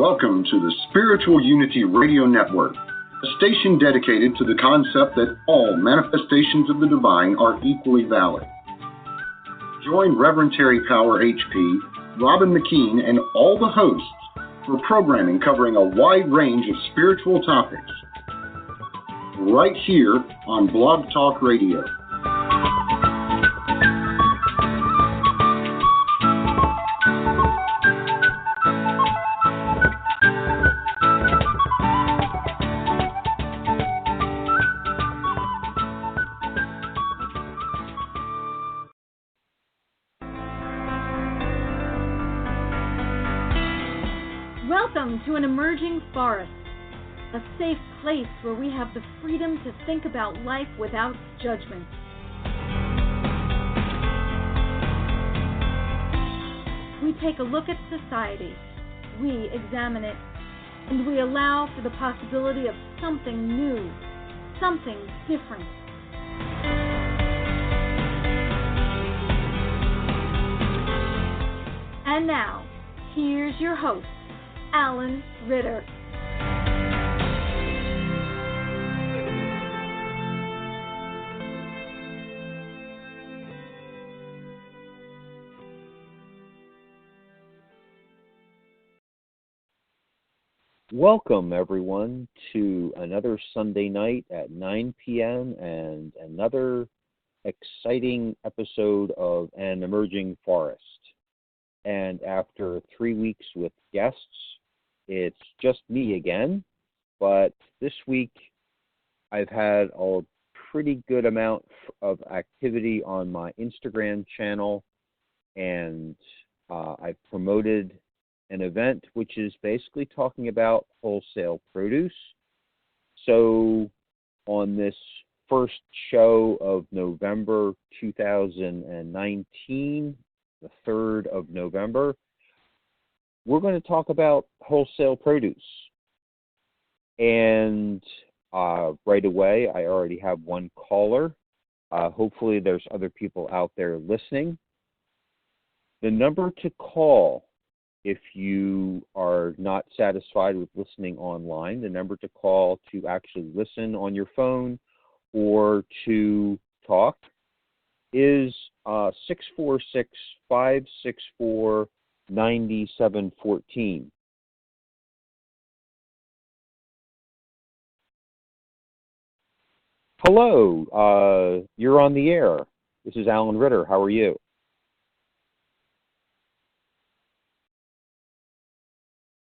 Welcome to the Spiritual Unity Radio Network, a station dedicated to the concept that all manifestations of the divine are equally valid. Join Reverend Terry Power HP, Robin McKean, and all the hosts for programming covering a wide range of spiritual topics, right here on Blog Talk Radio. Welcome to an emerging forest, a safe place where we have the freedom to think about life without judgment. We take a look at society, we examine it, and we allow for the possibility of something new, something different. And now, here's your host, Alan Ritter. Welcome, everyone, to another Sunday night at 9 p.m. and another exciting episode of An Emerging Forest. And after 3 weeks with guests, it's just me again. But this week, I've had a pretty good amount of activity on my Instagram channel, and I've promoted an event which is basically talking about wholesale produce. So on this first show of November 2019, the 3rd of November, we're going to talk about wholesale produce. And right away, I already have one caller. Hopefully there's other people out there listening. The number to call if you are not satisfied with listening online, the number to call to actually listen on your phone or to talk is 646-564-9714. Hello, you're on the air. This is Alan Ritter. How are you?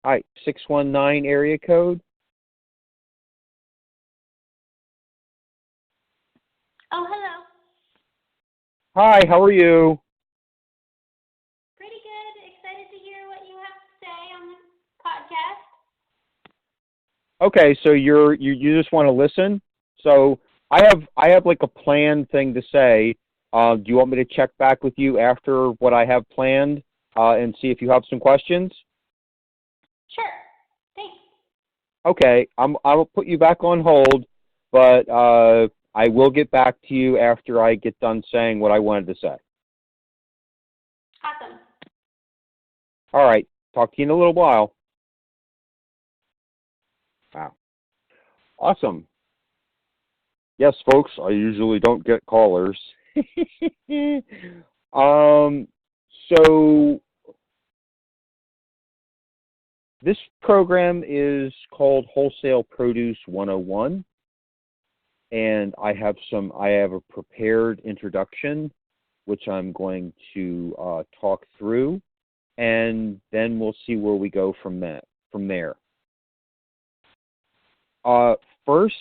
Hi, 619 area code. Oh, hello. Hi, how are you? Pretty good. Excited to hear what you have to say on this podcast. Okay, so you just want to listen? So I have like a planned thing to say. Do you want me to check back with you after what I have planned and see if you have some questions? Sure. Thanks. Okay, I will put you back on hold, but I will get back to you after I get done saying what I wanted to say. Awesome. All right, talk to you in a little while. Wow. Awesome. Yes, folks, I usually don't get callers. So this program is called Wholesale Produce 101, and I have a prepared introduction, which I'm going to talk through, and then we'll see where we go from there. First,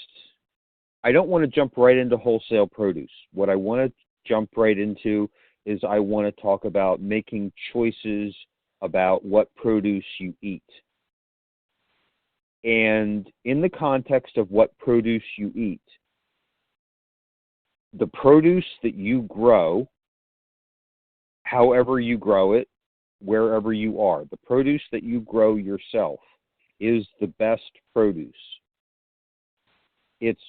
I don't want to jump right into wholesale produce. What I want to jump right into is I want to talk about making choices about what produce you eat. And in the context of what produce you eat, the produce that you grow, however you grow it, wherever you are, the produce that you grow yourself is the best produce. It's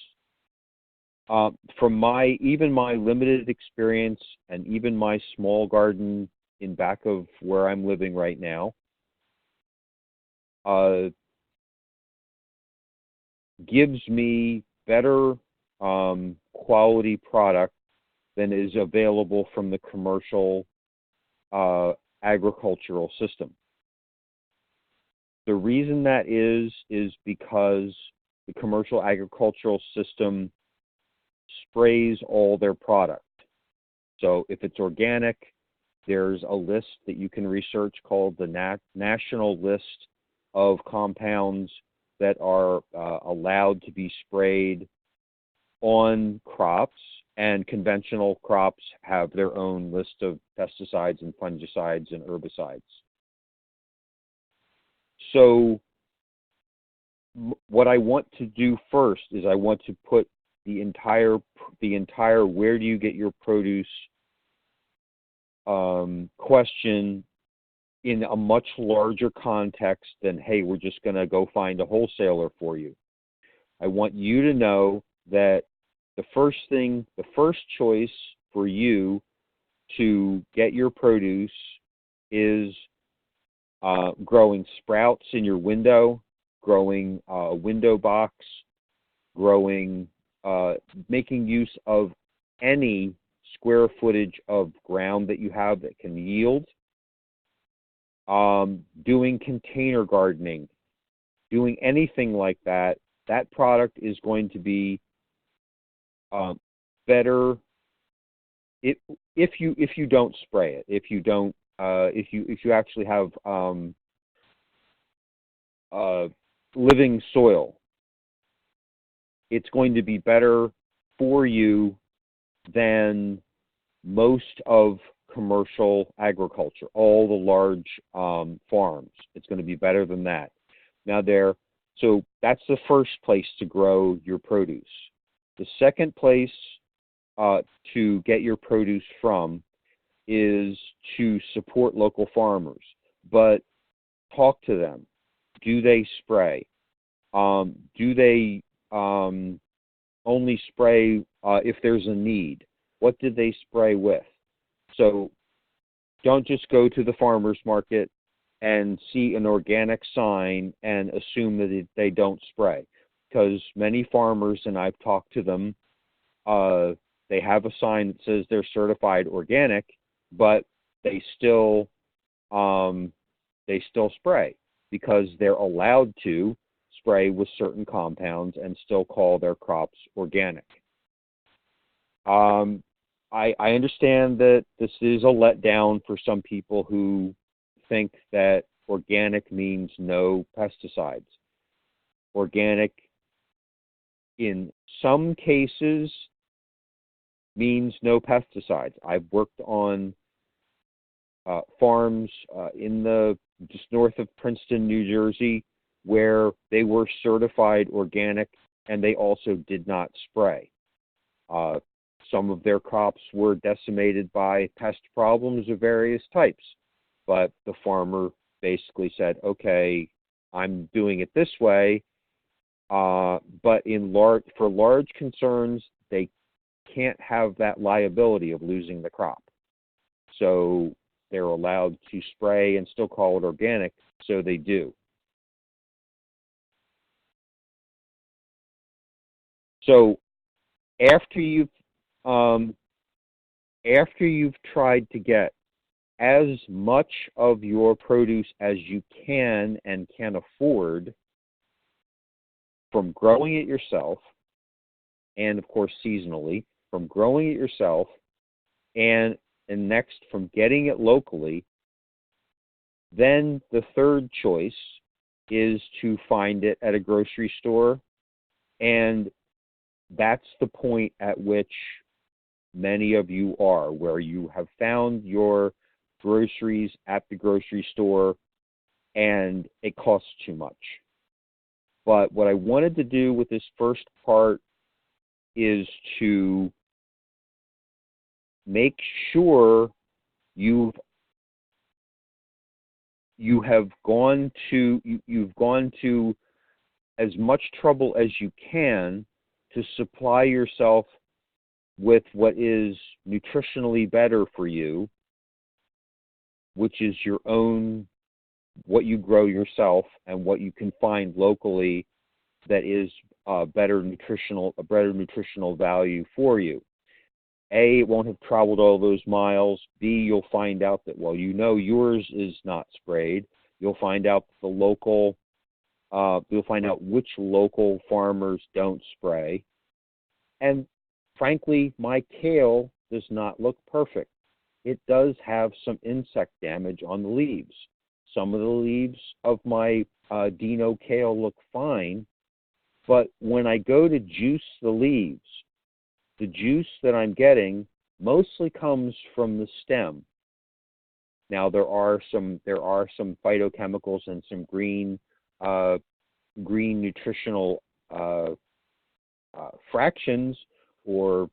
from my limited experience and even my small garden in back of where I'm living right now, gives me better quality product than is available from the commercial agricultural system. The reason that is because the commercial agricultural system sprays all their product. So if it's organic, there's a list that you can research called the National List of Compounds that are allowed to be sprayed on crops, and conventional crops have their own list of pesticides and fungicides and herbicides. So what I want to do first is I want to put the entire where do you get your produce question in a much larger context than, hey, we're just going to go find a wholesaler for you. I want you to know that the first choice for you to get your produce is growing sprouts in your window, growing a window box, making use of any square footage of ground that you have that can yield, doing container gardening, doing anything like that. That product is going to be better if you don't spray it. If you actually have living soil, it's going to be better for you than most of commercial agriculture, all the large farms. It's going to be better than that. So that's the first place to grow your produce. The second place to get your produce from is to support local farmers, but talk to them. Do they spray? Do they only spray if there's a need? What did they spray with? So don't just go to the farmer's market and see an organic sign and assume that they don't spray. Because many farmers, and I've talked to them, they have a sign that says they're certified organic, but they still spray because they're allowed to spray with certain compounds and still call their crops organic. I understand that this is a letdown for some people who think that organic means no pesticides. Organic, in some cases, means no pesticides. I've worked on farms just north of Princeton, New Jersey, where they were certified organic and they also did not spray. Some of their crops were decimated by pest problems of various types, but the farmer basically said, okay, I'm doing it this way, but for large concerns, they can't have that liability of losing the crop. So they're allowed to spray and still call it organic, so they do. So after you've tried to get as much of your produce as you can and can afford from growing it yourself, and of course seasonally, from growing it yourself, and next from getting it locally, then the third choice is to find it at a grocery store, and that's the point at which many of you are, where you have found your groceries at the grocery store and it costs too much. But what I wanted to do with this first part is to make sure you've gone to as much trouble as you can to supply yourself with what is nutritionally better for you, which is your own what you grow yourself and what you can find locally that is a better nutritional value for you. A, it won't have traveled all those miles. B, you'll find out that, well, you know yours is not sprayed. You'll find out you'll find out which local farmers don't spray. And frankly, my kale does not look perfect. It does have some insect damage on the leaves. Some of the leaves of my Dino kale look fine, but when I go to juice the leaves, the juice that I'm getting mostly comes from the stem. Now there are some phytochemicals and some green nutritional fractions or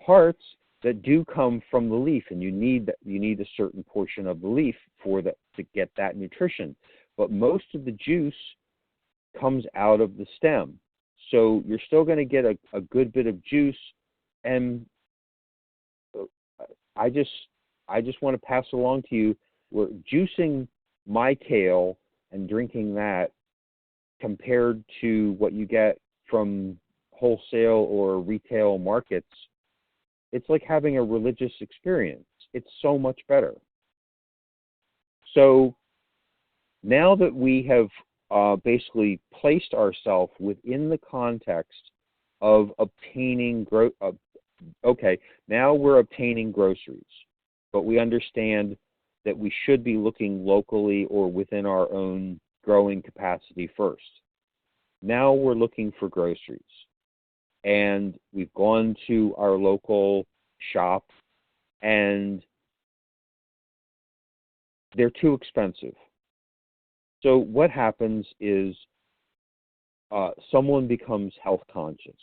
parts that do come from the leaf, and you need a certain portion of the leaf for that to get that nutrition. But most of the juice comes out of the stem, so you're still going to get a good bit of juice. And I just want to pass along to you, we're juicing my kale and drinking that compared to what you get from wholesale or retail markets. It's like having a religious experience. It's so much better. So now that we have basically placed ourselves within the context of obtaining now we're obtaining groceries, but we understand that we should be looking locally or within our own growing capacity first. Now we're looking for groceries, and we've gone to our local shop, and they're too expensive. So what happens is someone becomes health conscious.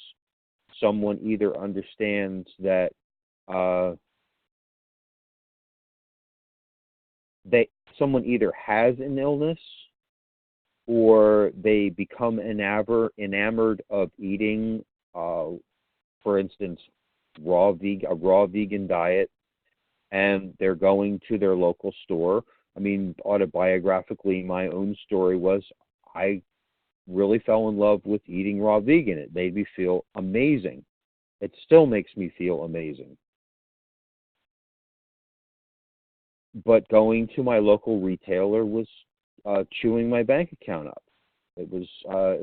Someone either understands that someone either has an illness, or they become enamored of eating, for instance, a raw vegan diet, and they're going to their local store. I mean, autobiographically, my own story was I really fell in love with eating raw vegan. It made me feel amazing. It still makes me feel amazing. But going to my local retailer was chewing my bank account up. It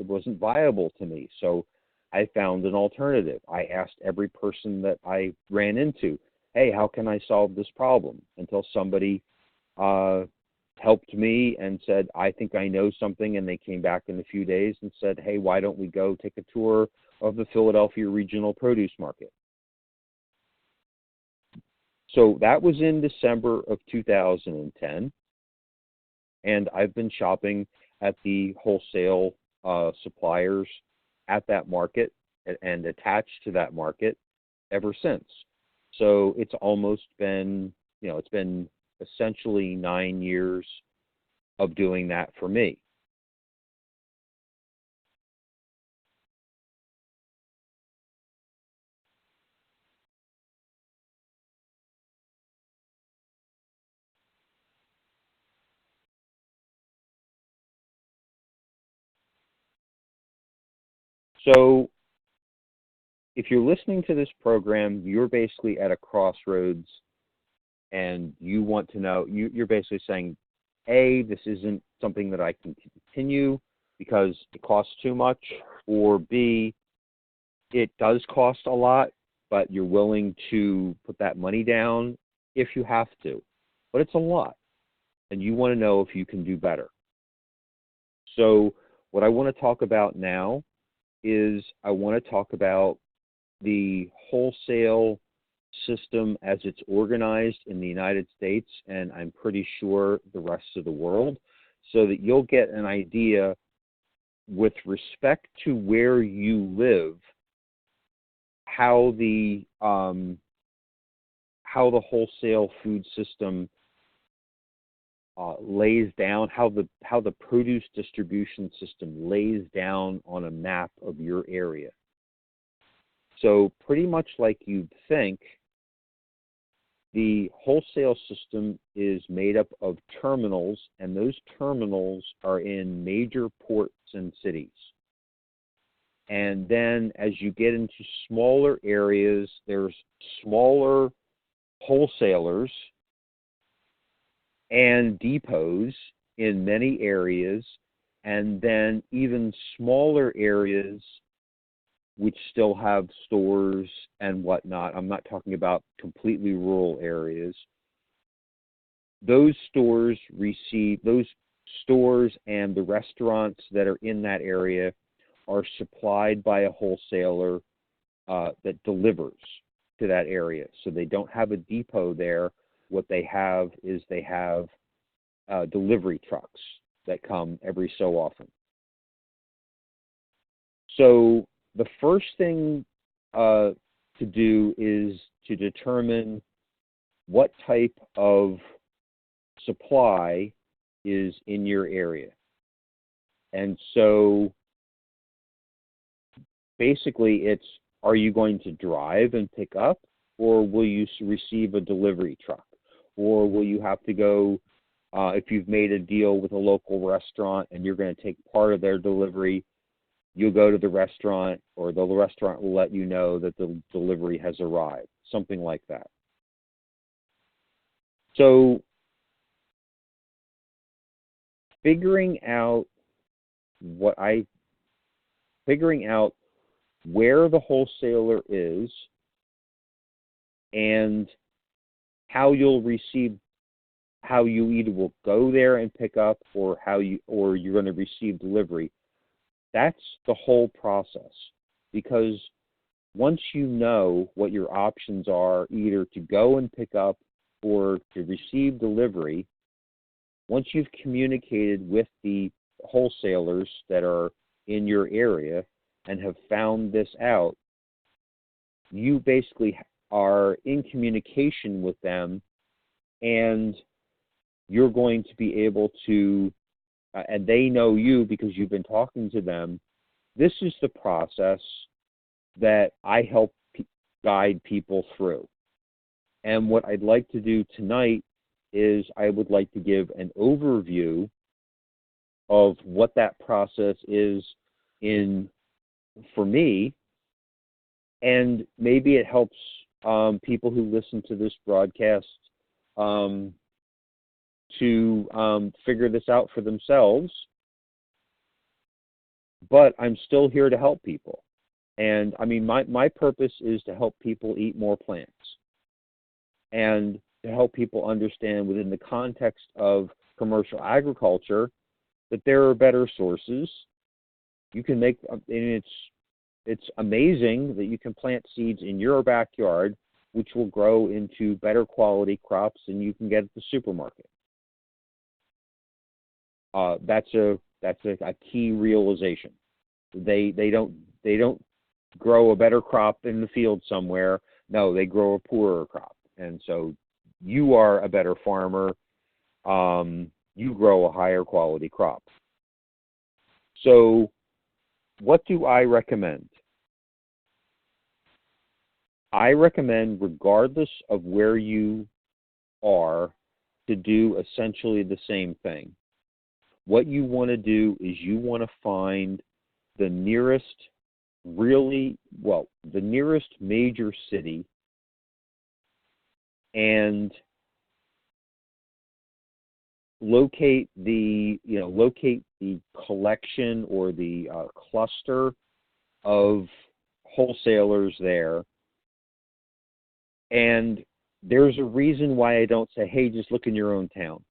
wasn't viable to me. So I found an alternative. I asked every person that I ran into, hey, how can I solve this problem? Until somebody helped me and said, I think I know something, and they came back in a few days and said, hey, why don't we go take a tour of the Philadelphia Regional Produce Market? So that was in December of 2010, and I've been shopping at the wholesale suppliers at that market and attached to that market ever since. So it's almost been, it's been essentially 9 years of doing that for me. So if you're listening to this program, you're basically at a crossroads, and you want to know, you're basically saying, A, this isn't something that I can continue because it costs too much, or B, it does cost a lot, but you're willing to put that money down if you have to. But it's a lot, and you want to know if you can do better. So what I want to talk about now is I want to talk about the wholesale system as it's organized in the United States, and I'm pretty sure the rest of the world, so that you'll get an idea with respect to where you live, how the wholesale food system lays down, how the produce distribution system lays down on a map of your area. So pretty much like you'd think, the wholesale system is made up of terminals, and those terminals are in major ports and cities. And then as you get into smaller areas, there's smaller wholesalers and depots in many areas, and then even smaller areas which still have stores and whatnot. I'm not talking about completely rural areas. Those stores and the restaurants that are in that area are supplied by a wholesaler that delivers to that area. So they don't have a depot there. What they have is delivery trucks that come every so often. So the first thing to do is to determine what type of supply is in your area. And so basically it's, are you going to drive and pick up, or will you receive a delivery truck? Or will you have to go, if you've made a deal with a local restaurant and you're going to take part of their delivery, you'll go to the restaurant, or the restaurant will let you know that the delivery has arrived, something like that. So figuring out where the wholesaler is and how you either will go there and pick up, or you're going to receive delivery. That's the whole process, because once you know what your options are, either to go and pick up or to receive delivery, once you've communicated with the wholesalers that are in your area and have found this out, you basically are in communication with them, and you're going to be able to, and they know you because you've been talking to them. This is the process that I help guide people through. And what I'd like to do tonight is I would like to give an overview of what that process is for me, and maybe it helps people who listen to this broadcast to figure this out for themselves. But I'm still here to help people. And I mean, my purpose is to help people eat more plants, and to help people understand within the context of commercial agriculture that there are better sources. You can make, and it's amazing that you can plant seeds in your backyard which will grow into better quality crops than you can get at the supermarket. That's a key realization. They don't grow a better crop in the field somewhere. No, they grow a poorer crop. And so you are a better farmer. You grow a higher quality crop. So what do I recommend? I recommend, regardless of where you are, to do essentially the same thing. What you want to do is you want to find the nearest major city, and locate the collection or the cluster of wholesalers there. And there's a reason why I don't say, hey, just look in your own town.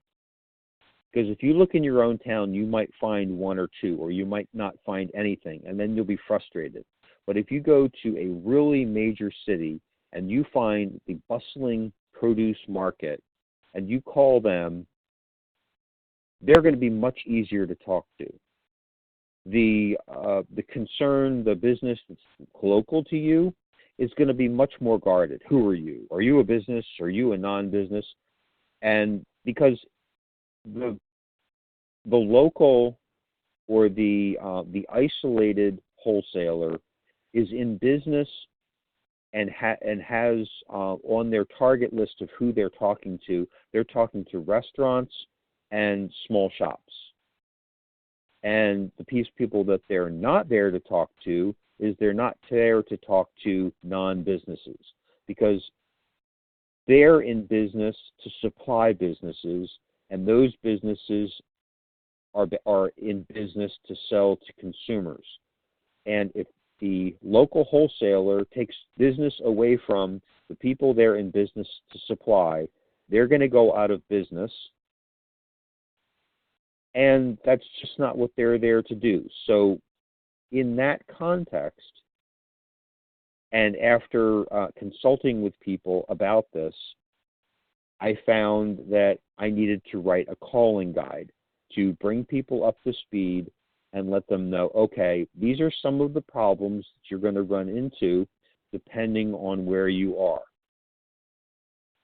Because if you look in your own town, you might find one or two, or you might not find anything, and then you'll be frustrated. But if you go to a really major city and you find the bustling produce market and you call them, they're going to be much easier to talk to. The concern, the business that's local to you, is going to be much more guarded. Who are you? Are you a business? Are you a non-business? And because the local or the isolated wholesaler is in business and has on their target list of who they're talking to restaurants and small shops. And the piece of people that they're not there to talk to is they're not there to talk to non-businesses, because they're in business to supply businesses, and those businesses are in business to sell to consumers. And if the local wholesaler takes business away from the people they're in business to supply, they're going to go out of business. And that's just not what they're there to do. So in that context, and after consulting with people about this, I found that I needed to write a calling guide to bring people up to speed and let them know, okay, these are some of the problems that you're going to run into depending on where you are.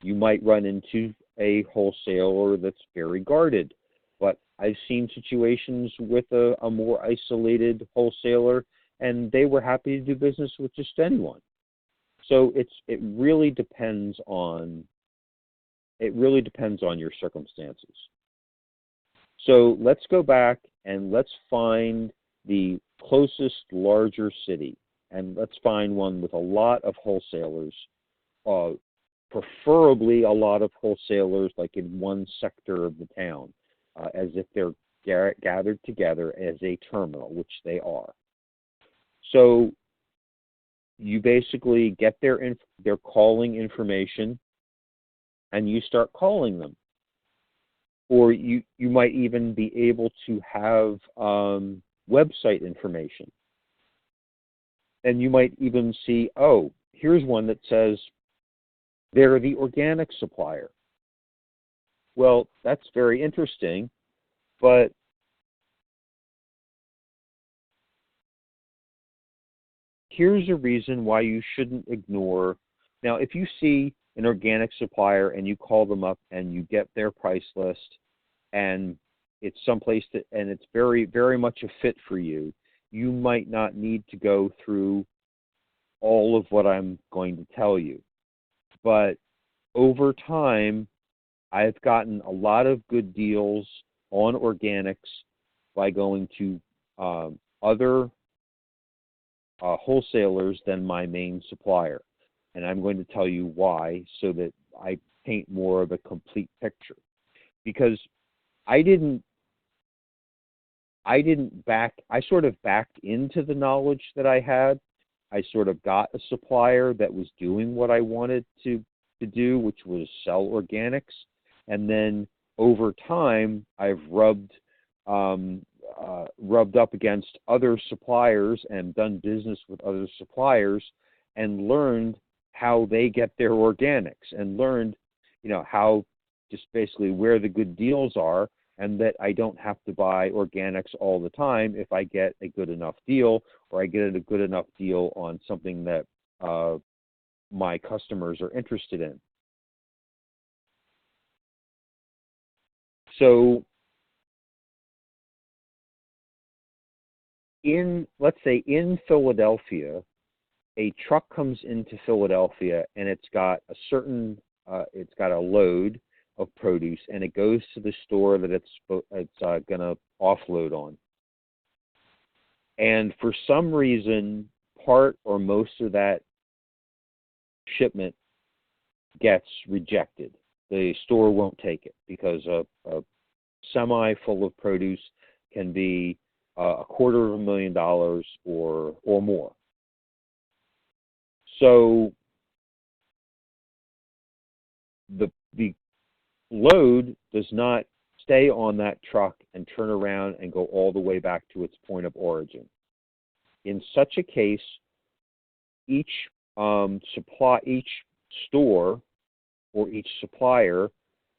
You might run into a wholesaler that's very guarded, but I've seen situations with a more isolated wholesaler, and they were happy to do business with just anyone. So it really depends on your circumstances. So let's go back and let's find the closest larger city, and let's find one with a lot of wholesalers, preferably a lot of wholesalers like in one sector of the town, as if they're gathered together as a terminal, which they are. So you basically get their calling information and you start calling them. Or you might even be able to have website information. And you might even see, oh, here's one that says they're the organic supplier. Well, that's very interesting, but here's a reason why you shouldn't ignore. Now, if you see an organic supplier and you call them up and you get their price list and it's someplace and it's very, very much a fit for you, you might not need to go through all of what I'm going to tell you. But over time, I've gotten a lot of good deals on organics by going to other wholesalers than my main supplier. And I'm going to tell you why, so that I paint more of a complete picture. Because I sort of backed into the knowledge that I had. I sort of got a supplier that was doing what I wanted to do, which was sell organics. And then over time, I've rubbed up against other suppliers and done business with other suppliers and learned how they get their organics and learned, how just basically where the good deals are, and that I don't have to buy organics all the time if I get a good enough deal, or I get a good enough deal on something that my customers are interested in. So let's say in Philadelphia, a truck comes into Philadelphia and it's got a load of produce, and it goes to the store that it's going to offload on. And for some reason, part or most of that shipment gets rejected. The store won't take it because a semi full of produce can be $250,000 or more. So the load does not stay on that truck and turn around and go all the way back to its point of origin. In such a case, each store or each supplier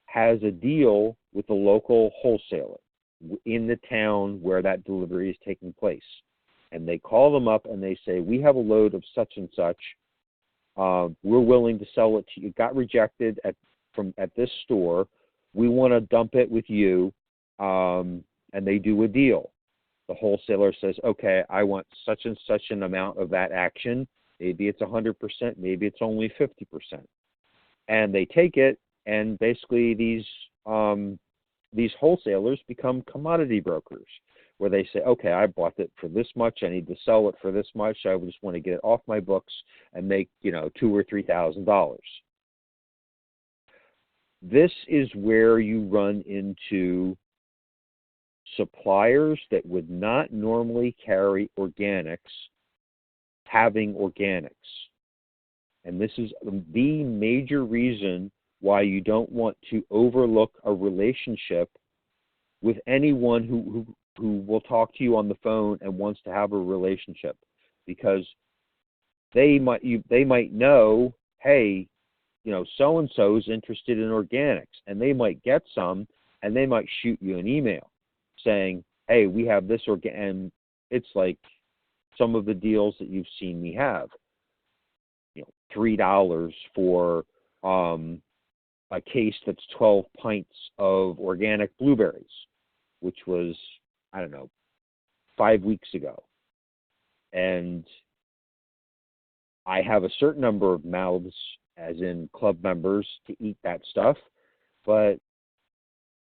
has a deal with the local wholesaler in the town where that delivery is taking place. And they call them up and they say, we have a load of such and such. We're willing to sell it to you. It got rejected at this store. We want to dump it with you. And they do a deal. The wholesaler says, okay, I want such and such an amount of that action. Maybe it's 100%, maybe it's only 50%. And they take it, and basically these wholesalers become commodity brokers, where they say, okay, I bought it for this much, I need to sell it for this much, I just want to get it off my books and make, $2,000 or $3,000. This is where you run into suppliers that would not normally carry organics having organics. And this is the major reason why you don't want to overlook a relationship with anyone who will talk to you on the phone and wants to have a relationship, because they might know, hey, so and so is interested in organics, and they might get some, and they might shoot you an email saying, hey, we have this and it's like some of the deals that you've seen me have. $3 for a case that's 12 pints of organic blueberries, which was, 5 weeks ago. And I have a certain number of mouths, as in club members, to eat that stuff. But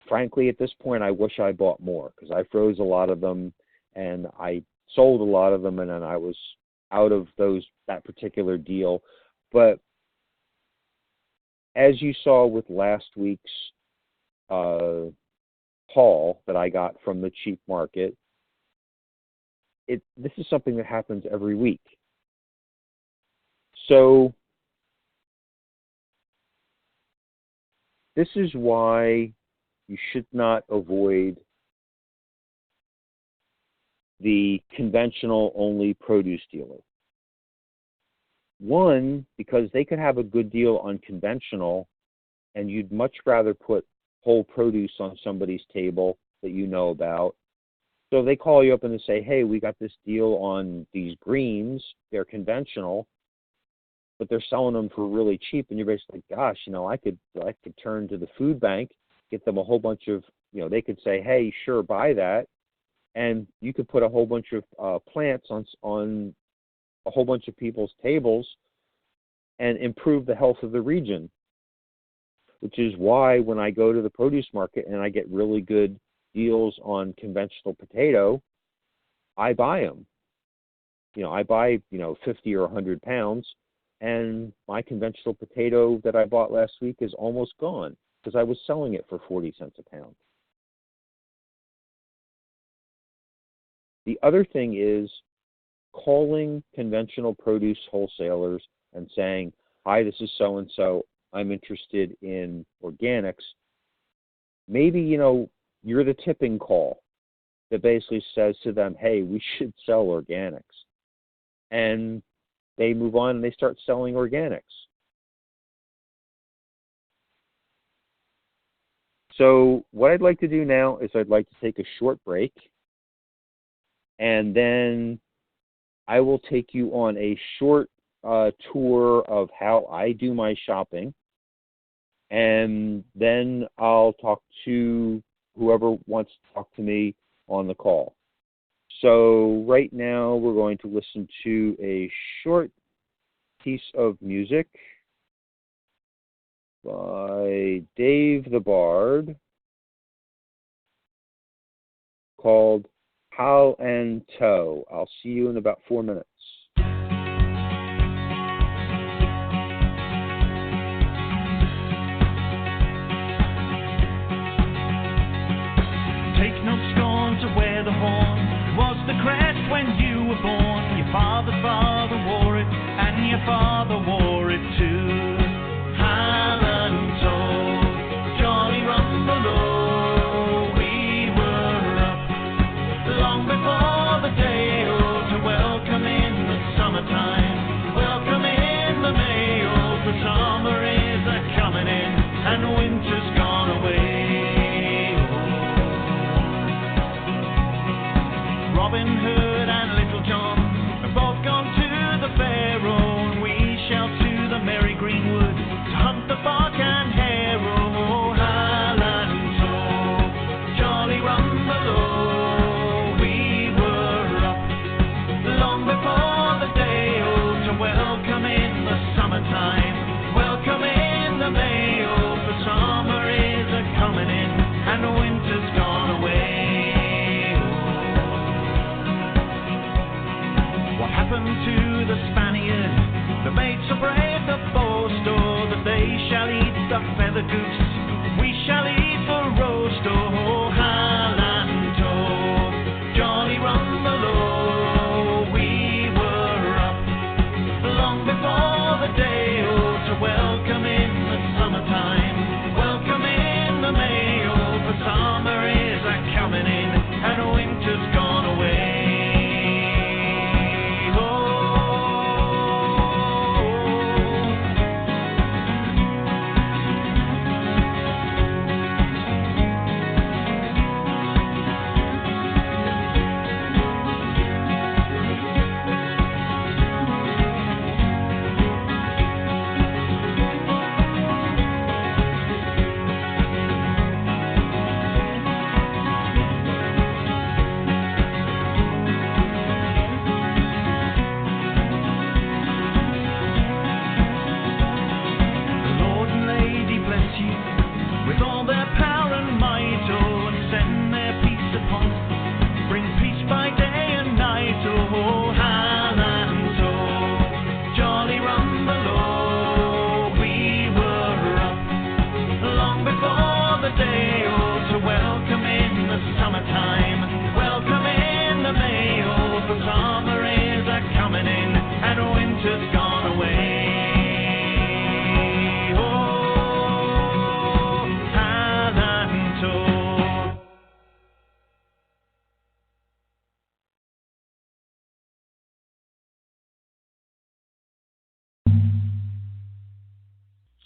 frankly, at this point, I wish I bought more, because I froze a lot of them and I sold a lot of them, and then I was out of that particular deal. But as you saw with last week's haul that I got from the cheap market, this is something that happens every week. So this is why you should not avoid the conventional only produce dealer. One, because they could have a good deal on conventional, and you'd much rather put whole produce on somebody's table that you know about. So they call you up and they say, hey, we got this deal on these greens. They're conventional, but they're selling them for really cheap. And you're basically, gosh, I could turn to the food bank, get them a whole bunch of, they could say, hey, sure, buy that. And you could put a whole bunch of plants on a whole bunch of people's tables and improve the health of the region, which is why when I go to the produce market and I get really good deals on conventional potato, I buy them. I buy, 50 or 100 pounds, and my conventional potato that I bought last week is almost gone because I was selling it for 40 cents a pound. The other thing is calling conventional produce wholesalers and saying, hi, this is so-and-so, I'm interested in organics. Maybe, you're the tipping call that basically says to them, hey, we should sell organics. And they move on and they start selling organics. So what I'd like to do now is I'd like to take a short break, and then I will take you on a short tour of how I do my shopping, and then I'll talk to whoever wants to talk to me on the call. So right now we're going to listen to a short piece of music by Dave the Bard called How and Toe. I'll see you in about 4 minutes. Take no scorn to wear the horn. It was the crest when you were born. Your father's father wore it, and your father wore it too. Hallantoe, jolly rumble-o, we were up long before the day to welcome in the summertime, welcome in the mail. The summer is a-coming in, and winter's gone away. Robin Hood and Little John have both gone to the fair, and we shall to the merry greenwood to hunt the bark and hare. Oh, Hallantoe, jolly rumble-o, we were up long before the day to welcome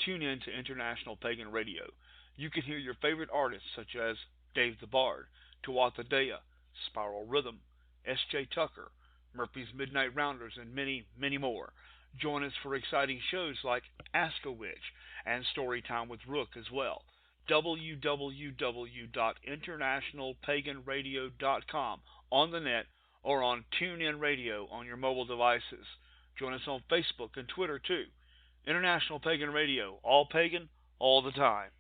tune in to International Pagan Radio. You can hear your favorite artists such as Dave the Bard, Tuatha Dea, Spiral Rhythm, S.J. Tucker, Murphy's Midnight Rounders, and many, many more. Join us for exciting shows like Ask a Witch and Storytime with Rook as well. www.internationalpaganradio.com on the net or on TuneIn Radio on your mobile devices. Join us on Facebook and Twitter too. International Pagan Radio, all pagan, all the time.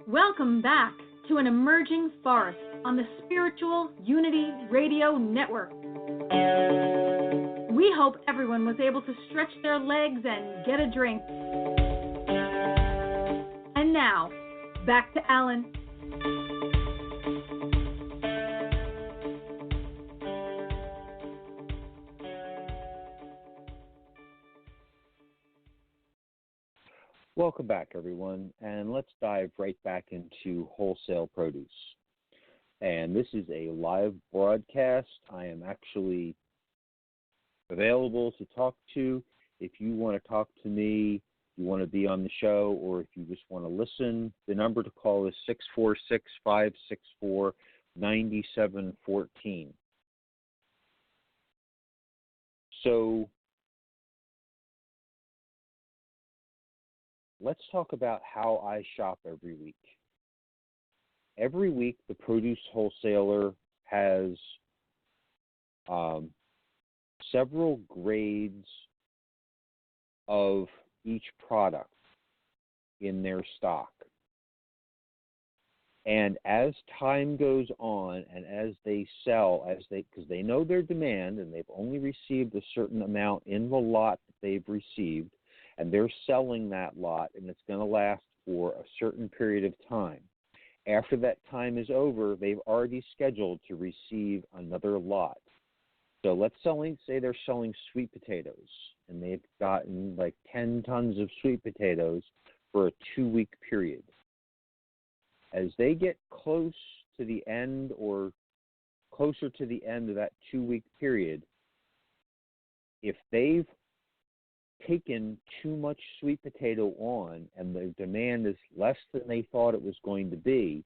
Welcome back to An Emerging Forest on the Spiritual Unity Radio Network. We hope everyone was able to stretch their legs and get a drink. And now, back to Alan. Welcome back, everyone, and let's dive right back into Wholesale Produce. And this is a live broadcast. I am actually available to talk to. If you want to talk to me, you want to be on the show, or if you just want to listen, the number to call is 646-564-9714. So let's talk about how I shop every week. Every week, the produce wholesaler has several grades of each product in their stock. And as time goes on and as they sell, because they know their demand and they've only received a certain amount in the lot that they've received, and they're selling that lot, and it's going to last for a certain period of time. After that time is over, they've already scheduled to receive another lot. So let's say they're selling sweet potatoes, and they've gotten like 10 tons of sweet potatoes for a 2-week period. As they get close to the end or closer to the end of that 2-week period, if they've taken too much sweet potato on and the demand is less than they thought it was going to be,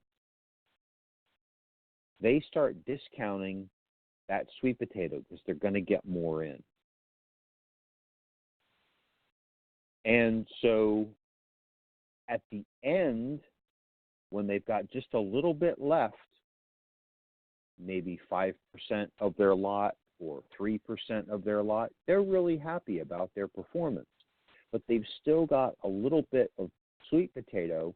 they start discounting that sweet potato because they're going to get more in. And so at the end, when they've got just a little bit left, maybe 5% of their lot or 3% of their lot, they're really happy about their performance. But they've still got a little bit of sweet potato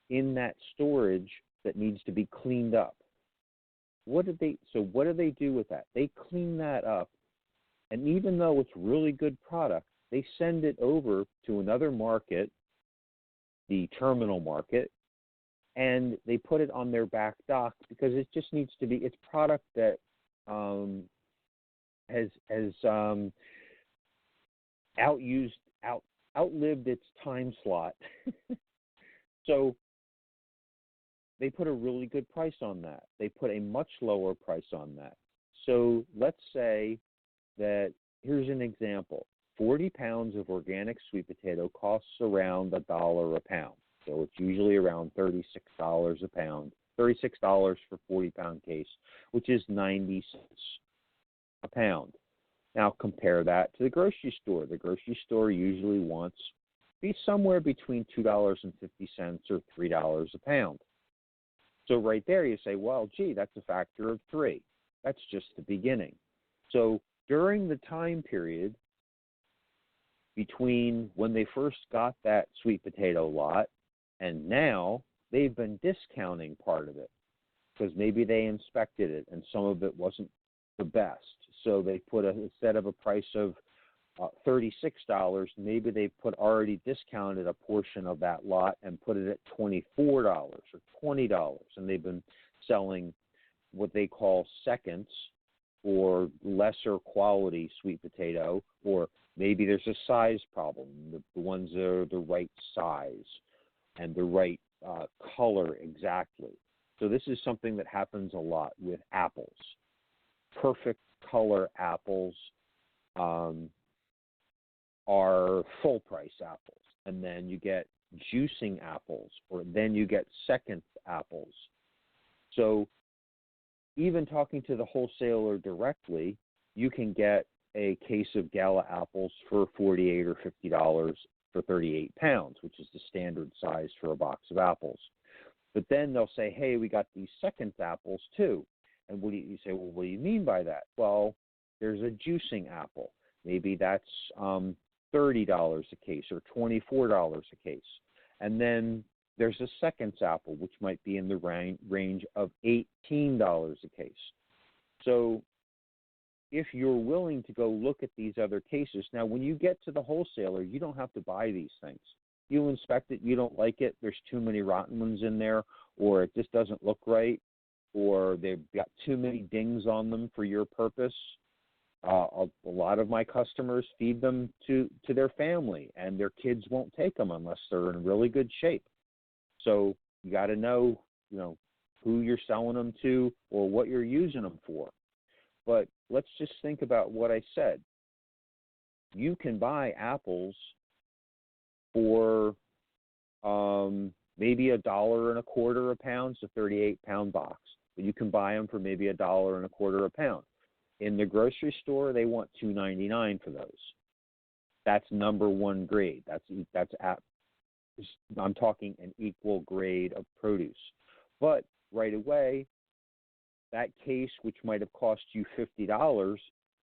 in that storage that needs to be cleaned up. What do they do with that? They clean that up, and even though it's really good product, they send it over to another market, the terminal market, and they put it on their back dock because it just needs to be, it's product that has outlived its time slot. So they put a really good price on that. They put a much lower price on that. So let's say that, here's an example. 40 pounds of organic sweet potato costs around $1 a pound. So it's usually around $36 a pound, $36 for 40-pound case, which is 90 cents a pound. Now compare that to the grocery store. The grocery store usually wants to be somewhere between $2.50 or $3 a pound. So right there you say, well, gee, that's a factor of 3. That's just the beginning. So during the time period between when they first got that sweet potato lot and now, they've been discounting part of it because maybe they inspected it and some of it wasn't the best. So they put instead of a price of $36, maybe they already discounted a portion of that lot and put it at $24 or $20, and they've been selling what they call seconds or lesser quality sweet potato, or maybe there's a size problem. The ones that are the right size and the right color exactly. So this is something that happens a lot with apples. Perfect color apples are full price apples, and then you get juicing apples, or then you get second apples. So even talking to the wholesaler directly, you can get a case of Gala apples for $48 or $50 for 38 pounds, which is the standard size for a box of apples. But then they'll say, hey, we got these second apples too. And you say, well, what do you mean by that? Well, there's a juicing apple. Maybe that's $30 a case or $24 a case. And then there's a seconds apple, which might be in the range of $18 a case. So if you're willing to go look at these other cases, now when you get to the wholesaler, you don't have to buy these things. You inspect it, you don't like it, there's too many rotten ones in there, or it just doesn't look right, or they've got too many dings on them for your purpose. A lot of my customers feed them to their family, and their kids won't take them unless they're in really good shape. So you got to know, who you're selling them to or what you're using them for. But let's just think about what I said. You can buy apples for maybe $1.25 a pound, so 38-pound box. But you can buy them for maybe $1.25 a pound. In the grocery store, they want $2.99 for those. That's number one grade. I'm talking an equal grade of produce. But right away, that case, which might have cost you $50,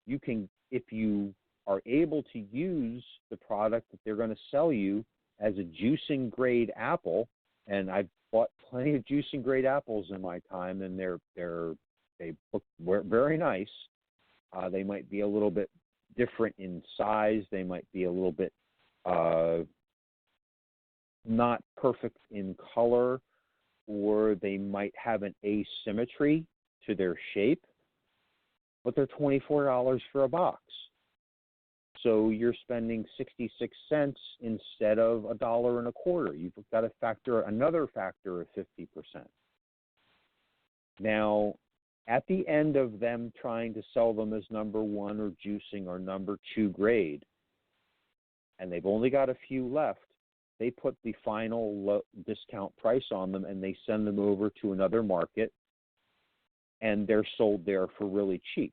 you can, if you are able to use the product that they're going to sell you as a juicing grade apple, and I've bought plenty of juicing grade apples in my time, and they look very nice. They might be a little bit different in size. They might be a little bit not perfect in color, or they might have an asymmetry to their shape, but they're $24 for a box. So you're spending 66 cents instead of $1.25. You've got to factor another factor of 50%. Now, at the end of them trying to sell them as number one or juicing or number two grade, and they've only got a few left, they put the final discount price on them, and they send them over to another market, and they're sold there for really cheap.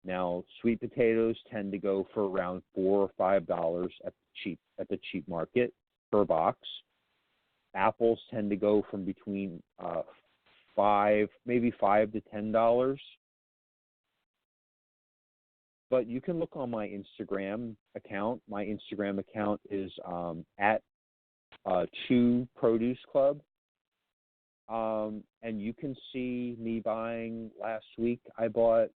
Now, sweet potatoes tend to go for around $4 or $5 at the cheap market per box. Apples tend to go from between $5 to $10. But you can look on my Instagram account. My Instagram account is at Two Produce Club. And you can see me buying, last week I bought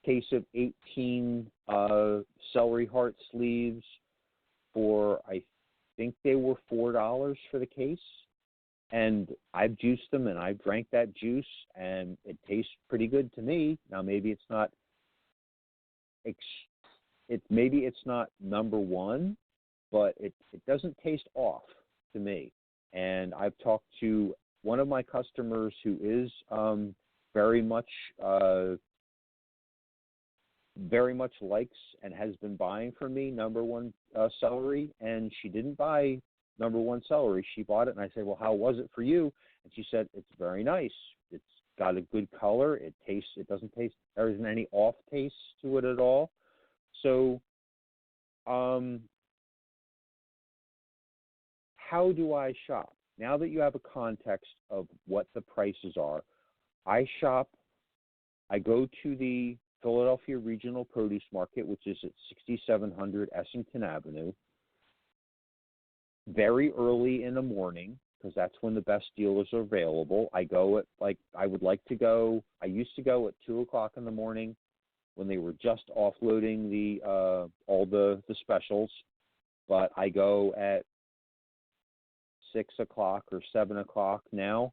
case of 18 celery heart sleeves for, I think they were $4 for the case. And I've juiced them, and I've drank that juice, and it tastes pretty good to me. Now, maybe it's not number one, but it doesn't taste off to me. And I've talked to one of my customers who is very much likes and has been buying from me number one celery, and she didn't buy number one celery. She bought it, and I said, well, how was it for you? And she said, it's very nice. It's got a good color. There isn't any off taste to it at all. So how do I shop? Now that you have a context of what the prices are, I go to the Philadelphia Regional Produce Market, which is at 6700 Essington Avenue, very early in the morning, because that's when the best dealers are available. I used to go at 2 o'clock in the morning when they were just offloading all the specials, but I go at 6 o'clock or 7 o'clock now,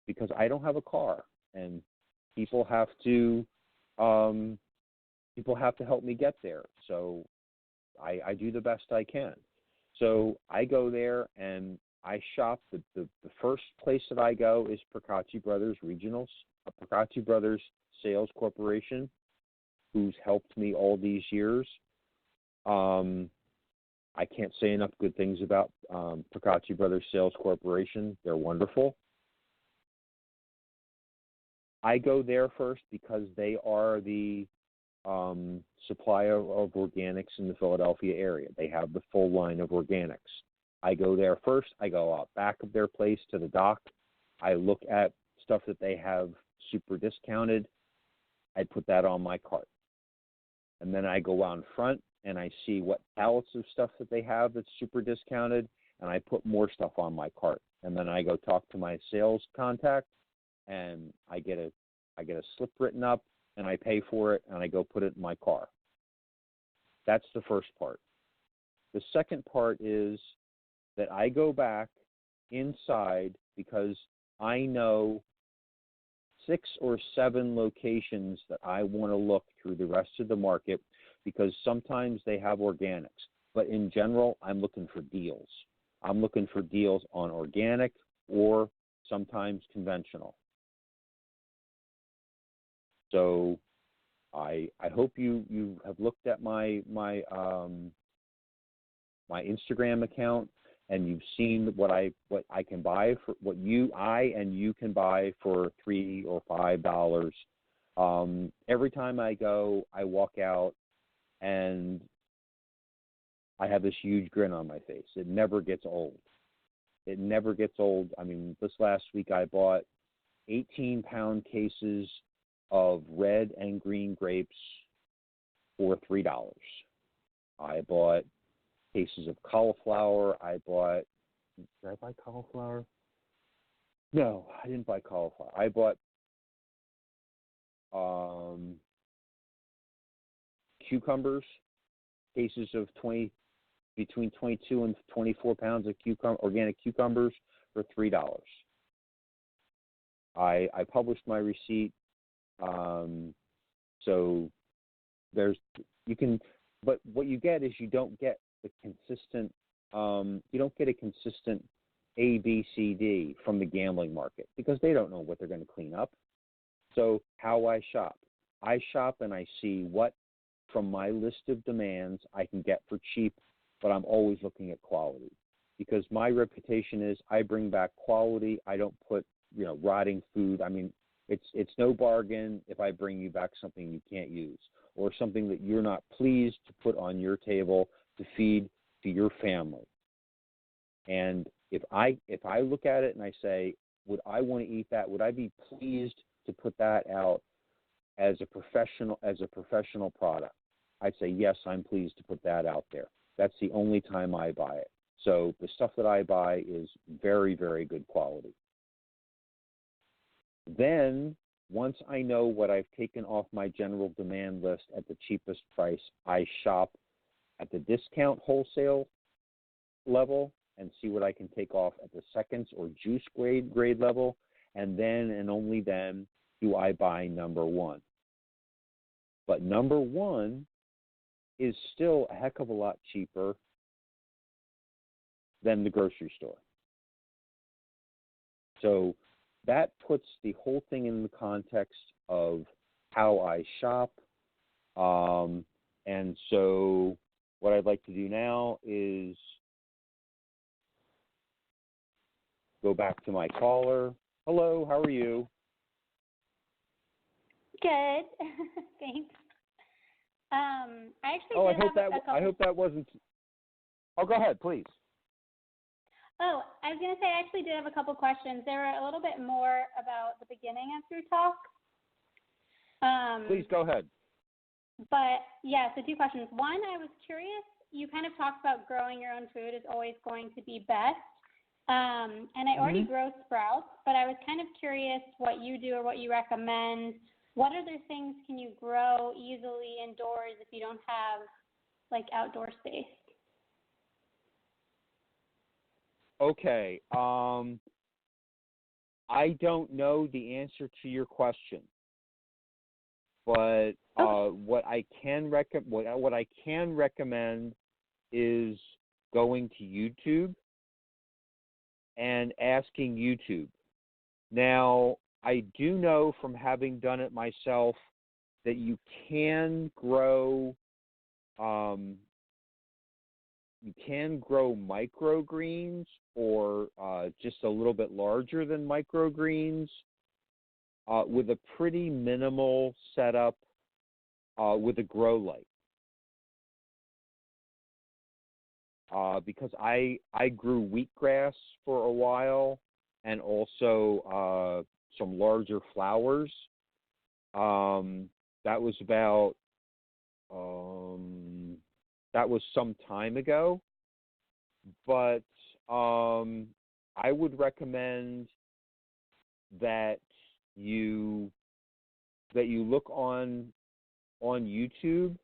because I don't have a car, and people have to help me get there. So I do the best I can. So I go there, and I shop, the first place that I go is Procacci Brothers Regionals, Procacci Brothers Sales Corporation, who's helped me all these years. I can't say enough good things about Procacci Brothers Sales Corporation. They're wonderful. I go there first because they are the supplier of organics in the Philadelphia area. They have the full line of organics. I go there first. I go out back of their place to the dock. I look at stuff that they have super discounted. I put that on my cart. And then I go out in front and I see what pallets of stuff that they have that's super discounted, and I put more stuff on my cart. And then I go talk to my sales contact, and I get a slip written up, and I pay for it, and I go put it in my car. That's the first part. The second part is that I go back inside because I know 6 or 7 locations that I want to look through the rest of the market, because sometimes they have organics. But in general, I'm looking for deals. I'm looking for deals on organic or sometimes conventional. So I hope you have looked at my Instagram account, and you've seen what I can buy for what you can buy for $3 or $5. Every time I go, I walk out and I have this huge grin on my face. It never gets old. It never gets old. I mean, this last week I bought 18-pound cases of red and green grapes for $3. I bought cases of cauliflower. Did I buy cauliflower? No, I didn't buy cauliflower. I bought cucumbers, cases of between 22 and 24 pounds of organic cucumbers for $3. I published my receipt, so but what you get is you don't get the consistent, you don't get a consistent A, B, C, D from the gambling market, because they don't know what they're going to clean up. So how I shop and I see what from my list of demands I can get for cheap, but I'm always looking at quality, because my reputation is I bring back quality. I don't put, rotting food. I mean, it's no bargain if I bring you back something you can't use or something that you're not pleased to put on your table to feed to your family. And if I look at it and I say, would I want to eat that? Would I be pleased to put that out as a professional product? I'd say, yes, I'm pleased to put that out there. That's the only time I buy it. So the stuff that I buy is very, very good quality. Then, once I know what I've taken off my general demand list at the cheapest price, I shop at the discount wholesale level and see what I can take off at the seconds or juice grade level, and then and only then do I buy number one. But number one is still a heck of a lot cheaper than the grocery store. So that puts the whole thing in the context of how I shop. And so what I'd like to do now is go back to my caller. Hello, how are you? Good. Thanks. I hope that wasn't. Oh, go ahead, please. Oh, I was going to say I actually did have a couple questions. They were a little bit more about the beginning of your talk. Please go ahead. But, yeah, so 2 questions. One, I was curious, you kind of talked about growing your own food is always going to be best. And I already grow sprouts, but I was kind of curious what you do or what you recommend. What other things can you grow easily indoors if you don't have, outdoor space? Okay. I don't know the answer to your question, but what I can recommend is going to YouTube and asking YouTube. Now, I do know from having done it myself that you can grow microgreens or just a little bit larger than microgreens with a pretty minimal setup with a grow light. Because I grew wheatgrass for a while and also some larger flowers. That was about that was some time ago, but I would recommend that you look on YouTube,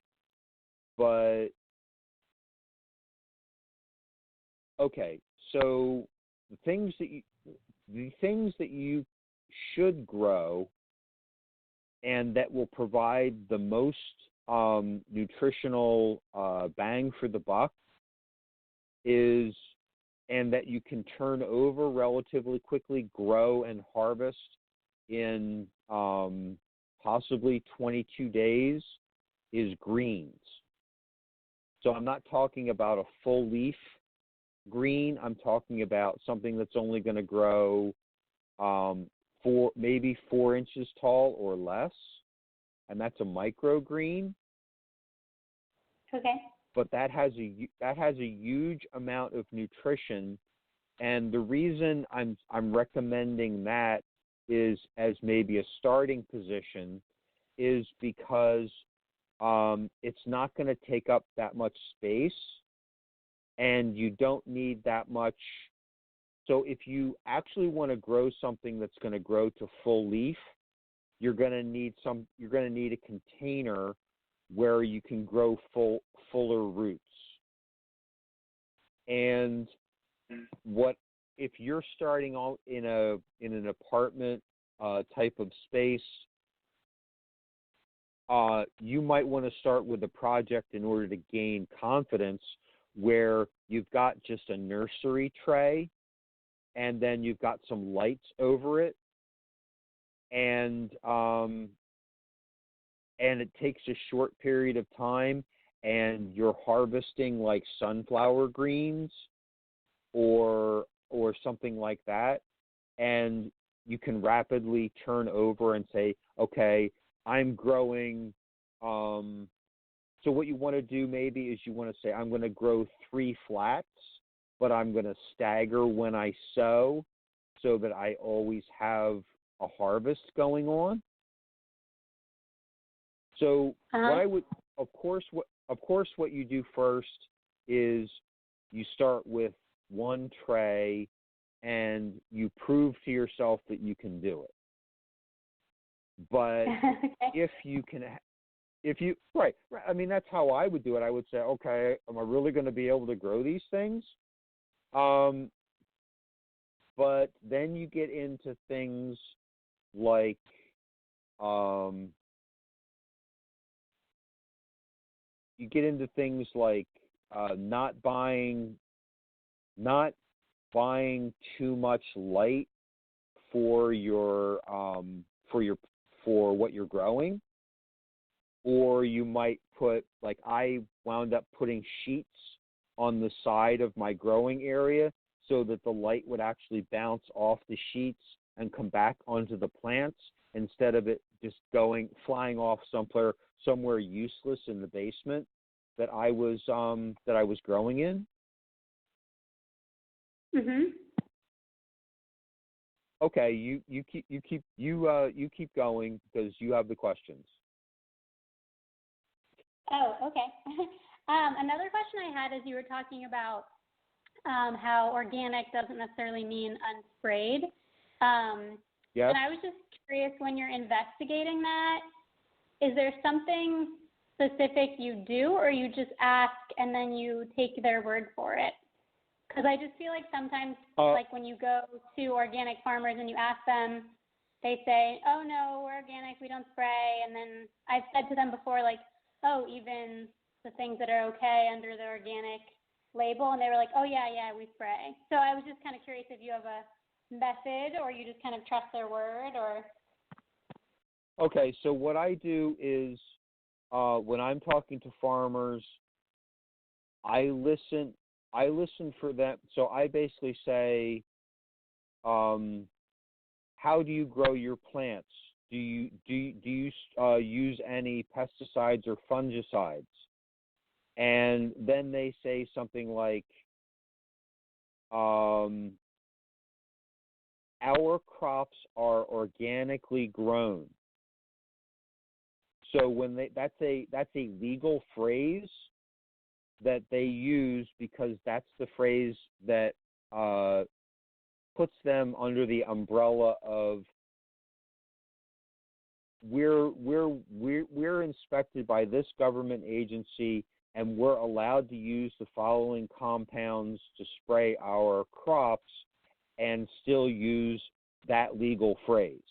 but okay, so the things that you should grow and that will provide the most nutritional bang for the buck is, and that you can turn over relatively quickly, grow and harvest in possibly 22 days, is greens. So I'm not talking about a full leaf green. I'm talking about something that's only going to grow maybe 4 inches tall or less, and that's a microgreen. Okay. But that has a huge amount of nutrition, and the reason I'm recommending that is as maybe a starting position is because it's not going to take up that much space, and you don't need that much. So if you actually want to grow something that's going to grow to full leaf, you're going to need a container where you can grow fuller roots. And what if you're starting out in an apartment type of space, you might want to start with a project in order to gain confidence where you've got just a nursery tray and then you've got some lights over it, and it takes a short period of time, and you're harvesting like sunflower greens or something like that, and you can rapidly turn over and say, okay, I'm growing. So what you want to do maybe is you want to say, I'm going to grow 3 flats, but I'm going to stagger when I sow so that I always have a harvest going on. So what I would, of course, what you do first is you start with 1 tray and you prove to yourself that you can do it. But okay. Right, I mean, that's how I would do it. I would say, okay, am I really going to be able to grow these things? But then you get into things like, not buying too much light for what you're growing, or you might put, like I wound up putting sheets on the side of my growing area so that the light would actually bounce off the sheets and come back onto the plants instead of it just flying off somewhere useless in the basement that I was growing in. Mhm. Okay, you keep going because you have the questions. Oh, okay. Another question I had is you were talking about how organic doesn't necessarily mean unsprayed. Yes. And I was just curious, when you're investigating that, is there something specific you do, or you just ask and then you take their word for it? Because I just feel like sometimes, like when you go to organic farmers and you ask them, they say, oh, no, we're organic, we don't spray. And then I've said to them before, like, oh, even the things that are okay under the organic label, and they were like, oh, yeah, we spray. So I was just kind of curious if you have a method or you just kind of trust their word or. Okay, so what I do is when I'm talking to farmers, I listen for them. So I basically say, how do you grow your plants? Do you use any pesticides or fungicides? And then they say something like, our crops are organically grown. So when that's a legal phrase that they use because that's the phrase that puts them under the umbrella of we're inspected by this government agency and we're allowed to use the following compounds to spray our crops and still use that legal phrase.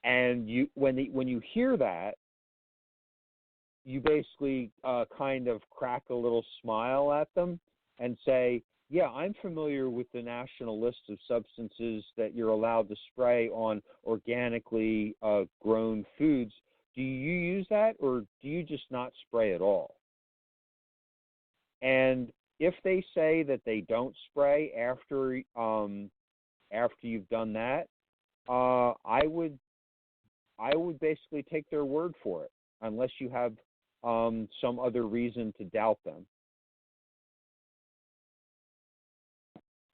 And when you hear that, you basically kind of crack a little smile at them and say, yeah, I'm familiar with the national list of substances that you're allowed to spray on organically grown foods. Do you use that, or do you just not spray at all? And if they say that they don't spray after you've done that, I would basically take their word for it, unless you have some other reason to doubt them.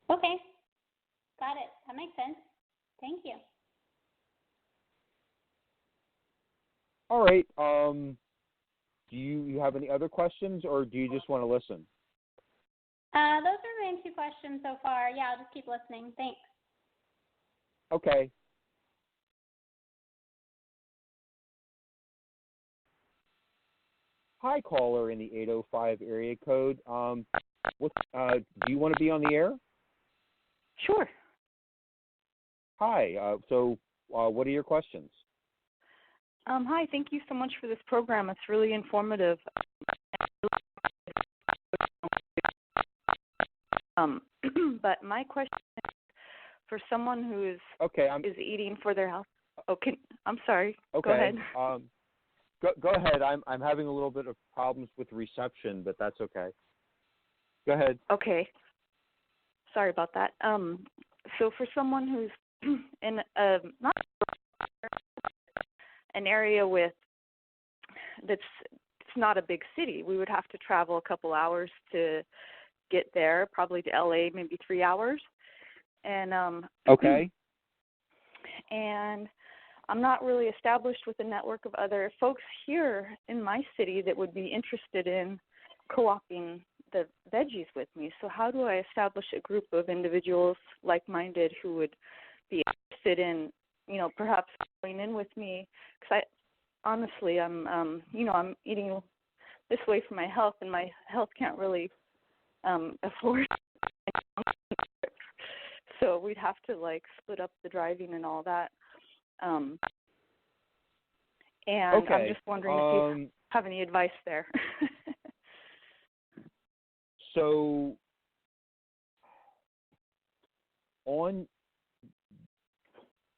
Okay. Got it. That makes sense. Thank you. All right. Do you have any other questions, or do you just want to listen? Those are my main 2 questions so far. Yeah, I'll just keep listening. Thanks. Okay. Hi, caller in the 805 area code. Do you want to be on the air? Sure. Hi. So what are your questions? Hi. Thank you so much for this program. It's really informative. But my question is for someone who is is eating for their health. Okay. I'm sorry. Okay. Go ahead. Go ahead. I'm having a little bit of problems with reception, but that's okay. Go ahead. Okay. Sorry about that. So for someone who's in not an area it's not a big city, we would have to travel a couple hours to get there, probably to LA, maybe 3 hours. And okay. And I'm not really established with a network of other folks here in my city that would be interested in co-oping the veggies with me. So how do I establish a group of individuals like-minded who would be interested in, perhaps going in with me? Because I'm eating this way for my health, and my health can't really afford. So we'd have to split up the driving and all that. And okay. I'm just wondering if you have any advice there. So on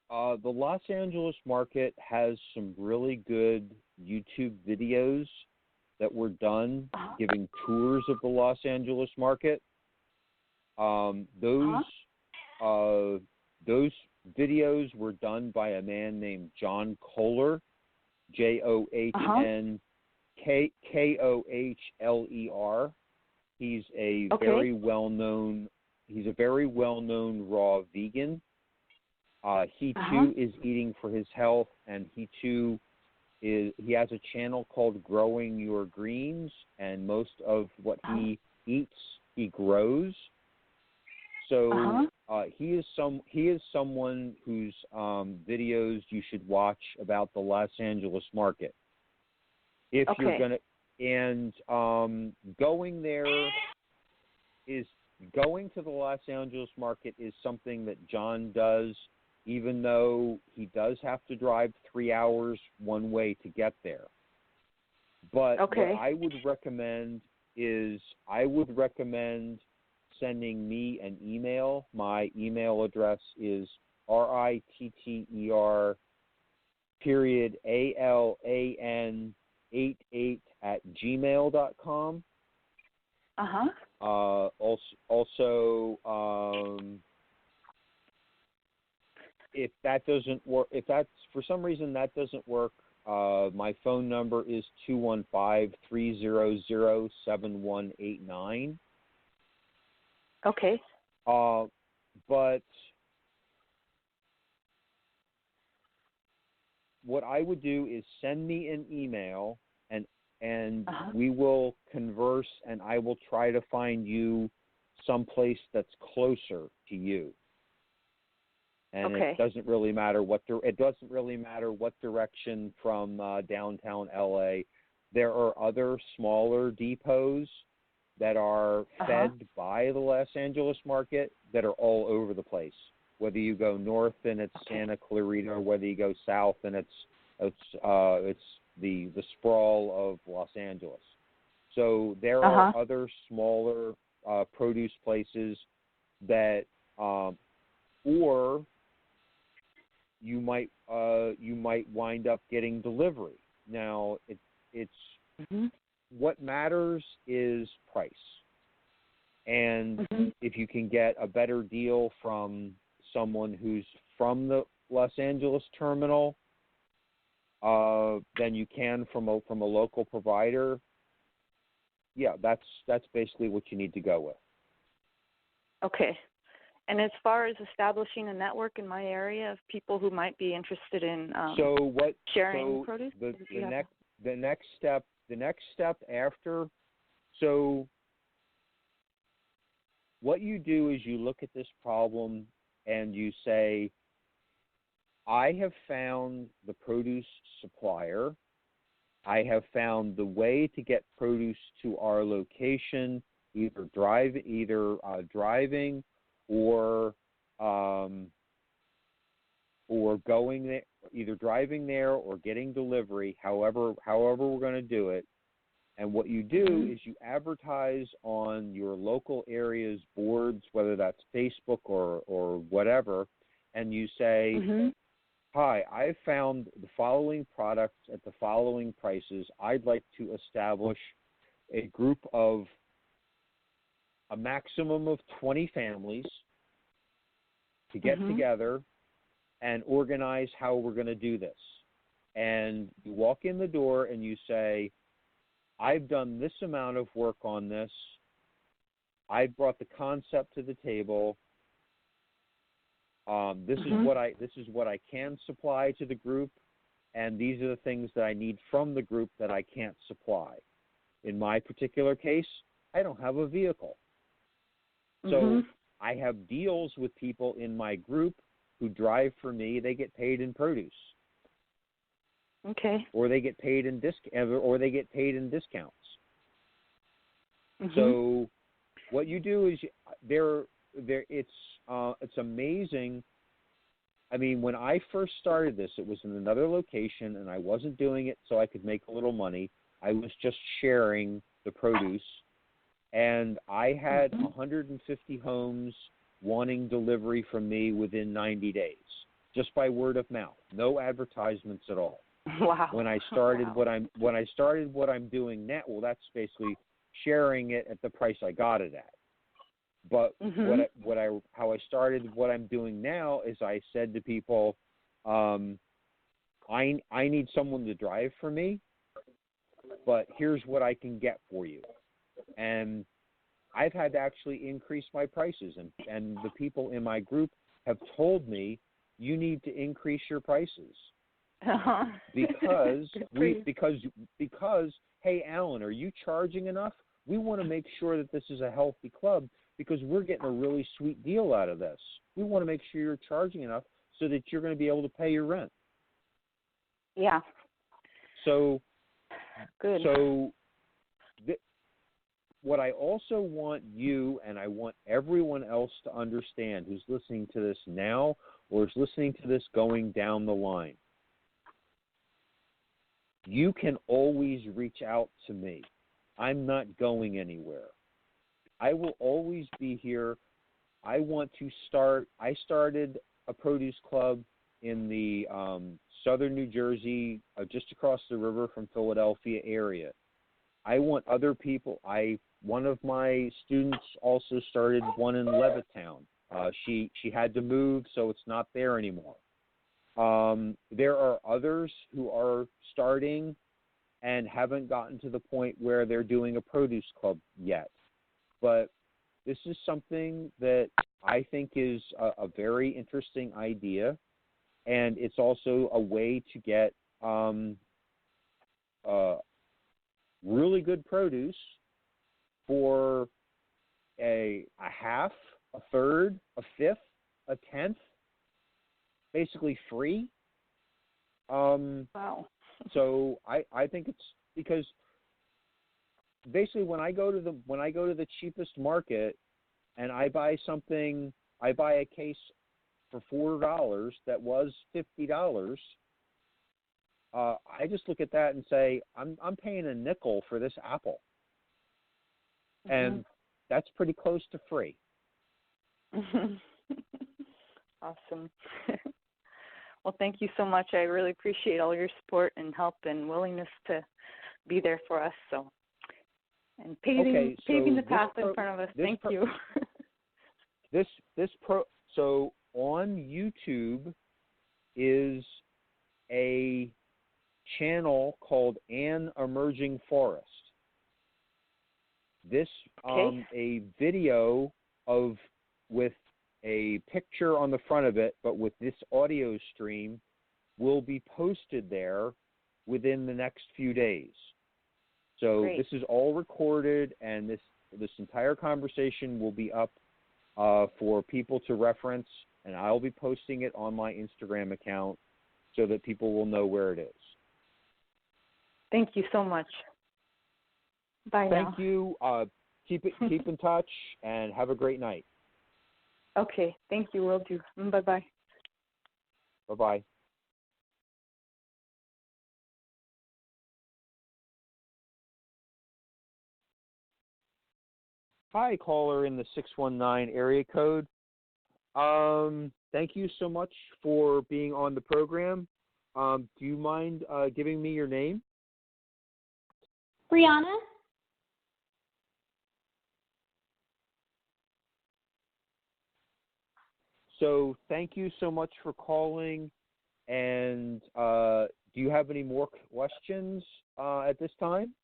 the Los Angeles market has some really good YouTube videos that were done giving tours of the Los Angeles market. Those videos were done by a man named John Kohler, JOHNKOHLER. He's a very well-known raw vegan. He too is eating for his health, and he has a channel called Growing Your Greens, and most of what he eats he grows. So he is someone whose videos you should watch about the Los Angeles market. If you're gonna going to the Los Angeles market is something that John does, even though he does have to drive 3 hours one way to get there. But what I would recommend is I would recommend sending me an email. My email address is ritter ALAN88 @gmail.com. Also, if that doesn't work, if that's for some reason that doesn't work, my phone number is 215-300-7189. Okay. But what I would do is send me an email, and we will converse, and I will try to find you someplace that's closer to you. And it doesn't really matter what direction from downtown LA. There are other smaller depots that are fed by the Los Angeles market that are all over the place. Whether you go north and it's Santa Clarita, or whether you go south and it's the sprawl of Los Angeles. So there are other smaller produce places that, or you might wind up getting delivery. Now it's what matters is price, and if you can get a better deal from someone who's from the Los Angeles terminal than you can from a local provider, yeah, that's basically what you need to go with. Okay. And as far as establishing a network in my area of people who might be interested in sharing produce, the next step after, so what you do is you look at this problem and you say, I have found the produce supplier. I have found the way to get produce to our location, either driving or going there, either driving there or getting delivery, however we're going to do it. And what you do is you advertise on your local area's boards, whether that's Facebook or whatever, and you say, hi, I found the following products at the following prices. I'd like to establish a group of a maximum of 20 families to get together and organize how we're going to do this. And you walk in the door and you say, I've done this amount of work on this. I brought the concept to the table. This is what I can supply to the group, and these are the things that I need from the group that I can't supply. In my particular case, I don't have a vehicle. So I have deals with people in my group who drive for me. They get paid in produce. Okay. Or they get paid in discounts. So what you do is it's amazing. I mean, when I first started this, it was in another location, and I wasn't doing it so I could make a little money. I was just sharing the produce, and I had 150 homes wanting delivery from me within 90 days, just by word of mouth, no advertisements at all. Wow. When I started what I'm doing now, well, that's basically sharing it at the price I got it at. But how I started what I'm doing now is I said to people, I need someone to drive for me, but here's what I can get for you. And I've had to actually increase my prices, and the people in my group have told me, you need to increase your prices. Because hey, Alan, are you charging enough? We want to make sure that this is a healthy club because we're getting a really sweet deal out of this. We want to make sure you're charging enough so that you're going to be able to pay your rent. Yeah. So good. So what I also want you and I want everyone else to understand who's listening to this now or is listening to this going down the line, you can always reach out to me. I'm not going anywhere. I will always be here. I started a produce club in the southern New Jersey, just across the river from Philadelphia area. I want other people. One of my students also started one in Levittown. She had to move, so it's not there anymore. There are others who are starting and haven't gotten to the point where they're doing a produce club yet. But this is something that I think is a very interesting idea, and it's also a way to get really good produce for a half, a third, a fifth, a tenth, basically free. Wow. So I think it's because basically when I go to the cheapest market and I buy a case for $4 that was $50. I just look at that and say, I'm paying a nickel for this apple, and that's pretty close to free. Awesome. Well, thank you so much. I really appreciate all your support and help and willingness to be there for us. And paving the path in front of us. Thank you. So on YouTube is a channel called An Emerging Forest. This a video with a picture on the front of it, but with this audio stream, will be posted there within the next few days. So This is all recorded, and this entire conversation will be up for people to reference, and I'll be posting it on my Instagram account so that people will know where it is. Thank you so much. Bye now. Thank you. Keep in touch, and have a great night. Okay. Thank you. Will do. Bye-bye. Bye-bye. Hi, caller in the 619 area code. Thank you so much for being on the program. Do you mind giving me your name? Brianna? So thank you so much for calling. And do you have any more questions at this time?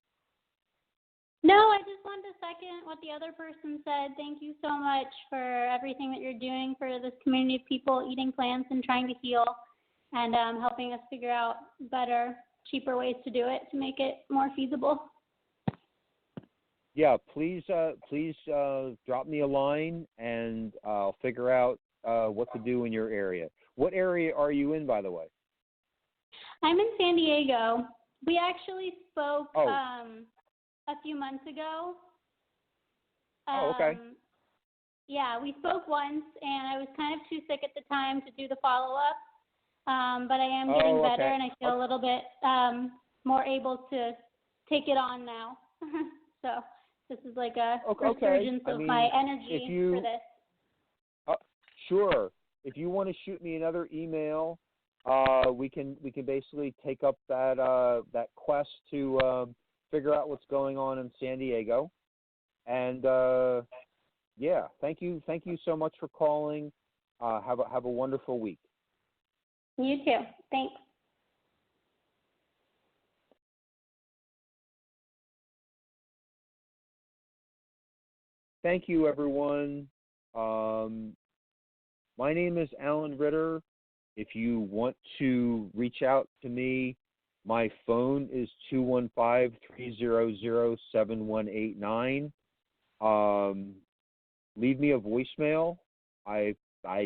No, I just wanted to second what the other person said. Thank you so much for everything that you're doing for this community of people eating plants and trying to heal, and helping us figure out better, cheaper ways to do it to make it more feasible. Yeah, please drop me a line, and I'll figure out what to do in your area. What area are you in, by the way? I'm in San Diego. We actually spoke a few months ago. Okay. Yeah, we spoke once, and I was kind of too sick at the time to do the follow-up, but I am getting better, and I feel a little bit more able to take it on now. So this is like a resurgence of my energy for this. Sure. If you want to shoot me another email, we can basically take up that quest to figure out what's going on in San Diego. And thank you so much for calling. Have a wonderful week. You too. Thanks. Thank you, everyone. My name is Alan Ritter. If you want to reach out to me, my phone is 215-300-7189. Leave me a voicemail. I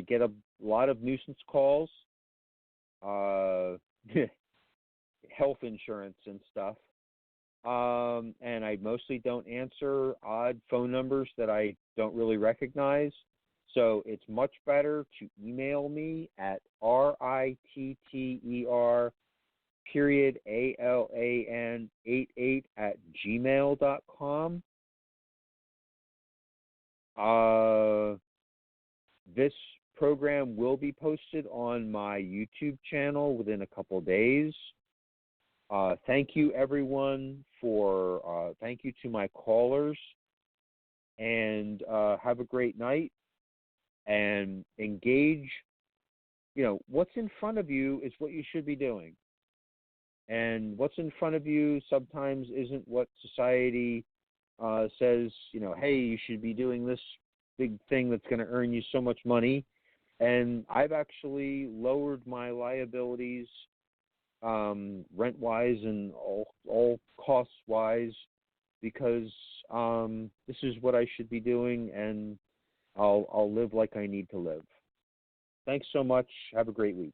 get a lot of nuisance calls, health insurance and stuff. And I mostly don't answer odd phone numbers that I don't really recognize. So it's much better to email me at ritter alan88@gmail.com. This program will be posted on my YouTube channel within a couple days. Thank you, everyone, thank you to my callers, and have a great night, and engage. What's in front of you is what you should be doing. And what's in front of you sometimes isn't what society says, hey, you should be doing this big thing that's going to earn you so much money. And I've actually lowered my liabilities rent-wise and all costs-wise, because this is what I should be doing, and I'll live like I need to live. Thanks so much. Have a great week.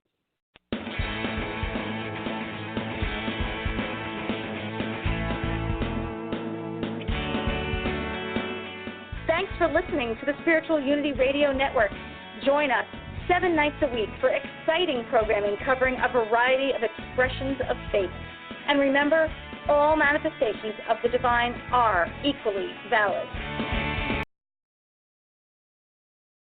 Thanks for listening to the Spiritual Unity Radio Network. Join us 7 nights a week for exciting programming covering a variety of expressions of faith. And remember, all manifestations of the divine are equally valid.